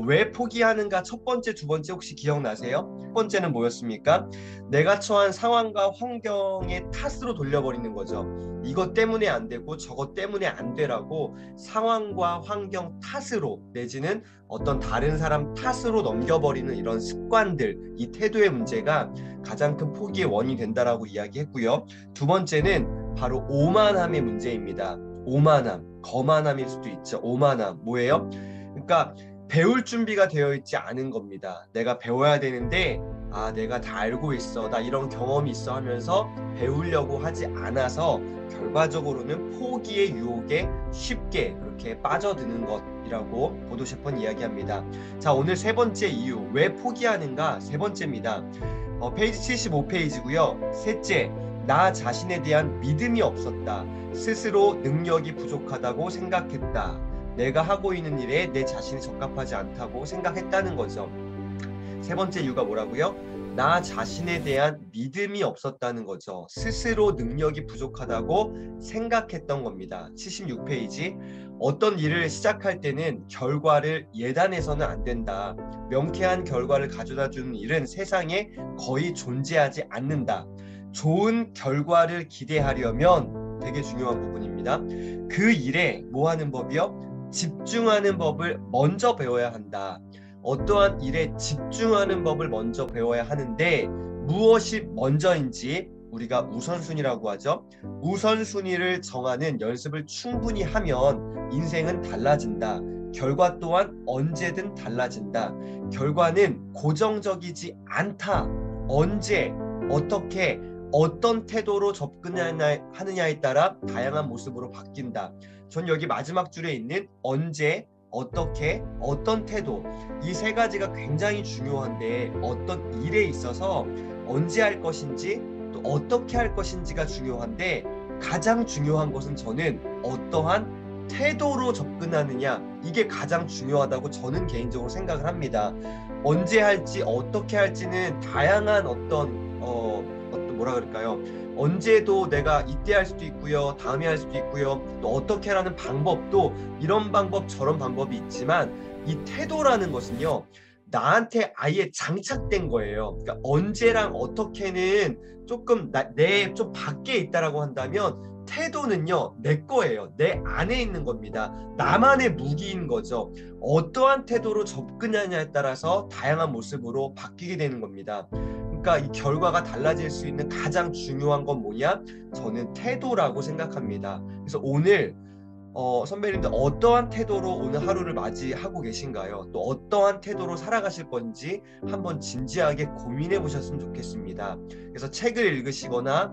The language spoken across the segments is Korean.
왜 포기하는가 첫 번째, 두 번째 혹시 기억나세요? 첫 번째는 뭐였습니까? 내가 처한 상황과 환경의 탓으로 돌려버리는 거죠. 이것 때문에 안 되고 저것 때문에 안 되라고 상황과 환경 탓으로 내지는 어떤 다른 사람 탓으로 넘겨버리는 이런 습관들, 이 태도의 문제가 가장 큰 포기의 원인이 된다라고 이야기했고요. 두 번째는 바로 오만함의 문제입니다. 오만함, 거만함일 수도 있죠. 오만함, 뭐예요? 그러니까 배울 준비가 되어 있지 않은 겁니다. 내가 배워야 되는데 내가 다 알고 있어, 나 이런 경험이 있어 하면서 배우려고 하지 않아서 결과적으로는 포기의 유혹에 쉽게 그렇게 빠져드는 것이라고 보도 셰퍼는 이야기합니다. 자, 오늘 세 번째 이유, 왜 포기하는가? 세 번째입니다. 페이지 75페이지고요. 셋째, 나 자신에 대한 믿음이 없었다. 스스로 능력이 부족하다고 생각했다. 내가 하고 있는 일에 내 자신이 적합하지 않다고 생각했다는 거죠. 세 번째 이유가 뭐라고요? 나 자신에 대한 믿음이 없었다는 거죠. 스스로 능력이 부족하다고 생각했던 겁니다. 76페이지. 어떤 일을 시작할 때는 결과를 예단해서는 안 된다. 명쾌한 결과를 가져다 주는 일은 세상에 거의 존재하지 않는다. 좋은 결과를 기대하려면 되게 중요한 부분입니다. 그 일에 뭐 하는 법이요? 집중하는 법을 먼저 배워야 한다. 어떠한 일에 집중하는 법을 먼저 배워야 하는데 무엇이 먼저인지 우리가 우선순위라고 하죠. 우선순위를 정하는 연습을 충분히 하면 인생은 달라진다. 결과 또한 언제든 달라진다. 결과는 고정적이지 않다. 언제, 어떻게, 어떤 태도로 접근하느냐에 따라 다양한 모습으로 바뀐다. 전 여기 마지막 줄에 있는 언제, 어떻게, 어떤 태도, 이 세 가지가 굉장히 중요한데 어떤 일에 있어서 언제 할 것인지 또 어떻게 할 것인지가 중요한데 가장 중요한 것은 저는 어떠한 태도로 접근하느냐, 이게 가장 중요하다고 저는 개인적으로 생각을 합니다. 언제 할지 어떻게 할지는 다양한 어떤 뭐라 그럴까요? 언제도 내가 이때 할 수도 있고요, 다음에 할 수도 있고요, 또 어떻게 하라는 방법도 이런 방법 저런 방법이 있지만 이 태도라는 것은요 나한테 아예 장착된 거예요. 그러니까 언제랑 어떻게는 조금 내 좀 밖에 있다라고 한다면 태도는요 내 거예요. 내 안에 있는 겁니다. 나만의 무기인 거죠. 어떠한 태도로 접근하냐에 따라서 다양한 모습으로 바뀌게 되는 겁니다. 그러니까 이 결과가 달라질 수 있는 가장 중요한 건 뭐냐? 저는 태도라고 생각합니다. 그래서 오늘 선배님들 어떠한 태도로 오늘 하루를 맞이하고 계신가요? 또 어떠한 태도로 살아가실 건지 한번 진지하게 고민해 보셨으면 좋겠습니다. 그래서 책을 읽으시거나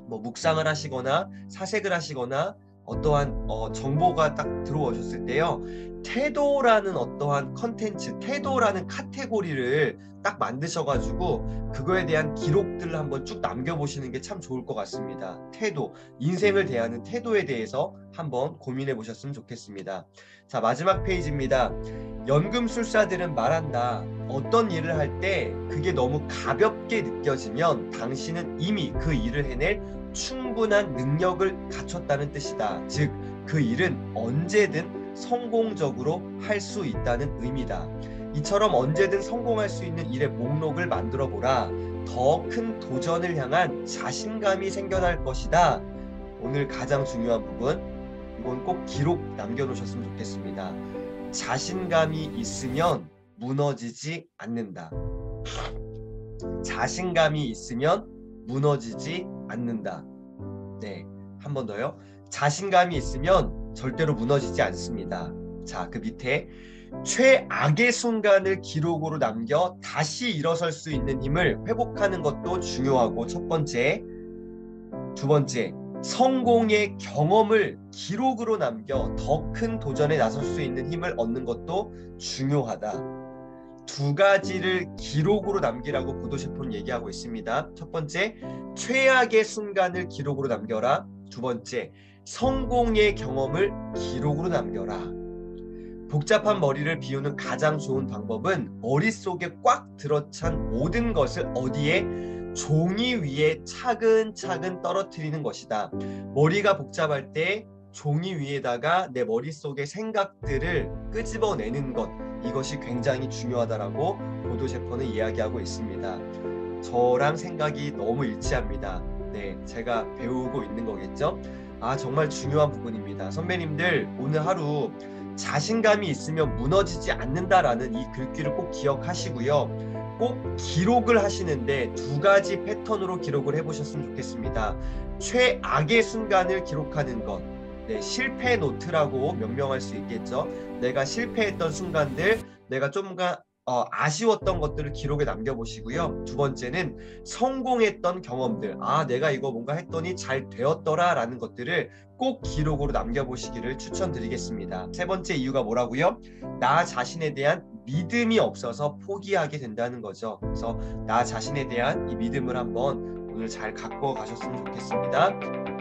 뭐 묵상을 하시거나 사색을 하시거나 어떠한 정보가 딱 들어오셨을 때요, 태도라는 어떠한 컨텐츠, 태도라는 카테고리를 딱 만드셔가지고 그거에 대한 기록들을 한번 쭉 남겨보시는 게 참 좋을 것 같습니다. 태도, 인생을 대하는 태도에 대해서 한번 고민해 보셨으면 좋겠습니다. 자, 마지막 페이지입니다. 연금술사들은 말한다. 어떤 일을 할 때 그게 너무 가볍게 느껴지면 당신은 이미 그 일을 해낼 충분한 능력을 갖췄다는 뜻이다. 즉, 그 일은 언제든 성공적으로 할 수 있다는 의미다. 이처럼 언제든 성공할 수 있는 일의 목록을 만들어 보라. 더 큰 도전을 향한 자신감이 생겨날 것이다. 오늘 가장 중요한 부분, 이건 꼭 기록 남겨놓으셨으면 좋겠습니다. 자신감이 있으면 무너지지 않는다. 자신감이 있으면 무너지지 않는다. 네, 한 번 더요. 자신감이 있으면 절대로 무너지지 않습니다. 자, 그 밑에 최악의 순간을 기록으로 남겨 다시 일어설 수 있는 힘을 회복하는 것도 중요하고, 첫 번째. 두 번째, 성공의 경험을 기록으로 남겨 더 큰 도전에 나설 수 있는 힘을 얻는 것도 중요하다. 두 가지를 기록으로 남기라고 보도 셰퍼는 얘기하고 있습니다. 첫 번째, 최악의 순간을 기록으로 남겨라. 두 번째, 성공의 경험을 기록으로 남겨라. 복잡한 머리를 비우는 가장 좋은 방법은 머릿속에 꽉 들어찬 모든 것을 어디에? 종이 위에 차근차근 떨어뜨리는 것이다. 머리가 복잡할 때 종이 위에다가 내 머릿속의 생각들을 끄집어내는 것, 이것이 굉장히 중요하다라고 보도 셰퍼는 이야기하고 있습니다. 저랑 생각이 너무 일치합니다. 네, 제가 배우고 있는 거겠죠? 아, 정말 중요한 부분입니다. 선배님들, 오늘 하루 자신감이 있으면 무너지지 않는다라는 이 글귀를 꼭 기억하시고요. 꼭 기록을 하시는데 두 가지 패턴으로 기록을 해보셨으면 좋겠습니다. 최악의 순간을 기록하는 것. 네, 실패 노트라고 명명할 수 있겠죠. 내가 실패했던 순간들, 내가 좀 아쉬웠던 것들을 기록에 남겨보시고요. 두 번째는 성공했던 경험들, 아, 내가 이거 뭔가 했더니 잘 되었더라 라는 것들을 꼭 기록으로 남겨보시기를 추천드리겠습니다. 세 번째 이유가 뭐라고요? 나 자신에 대한 믿음이 없어서 포기하게 된다는 거죠. 그래서 나 자신에 대한 이 믿음을 한번 오늘 잘 갖고 가셨으면 좋겠습니다.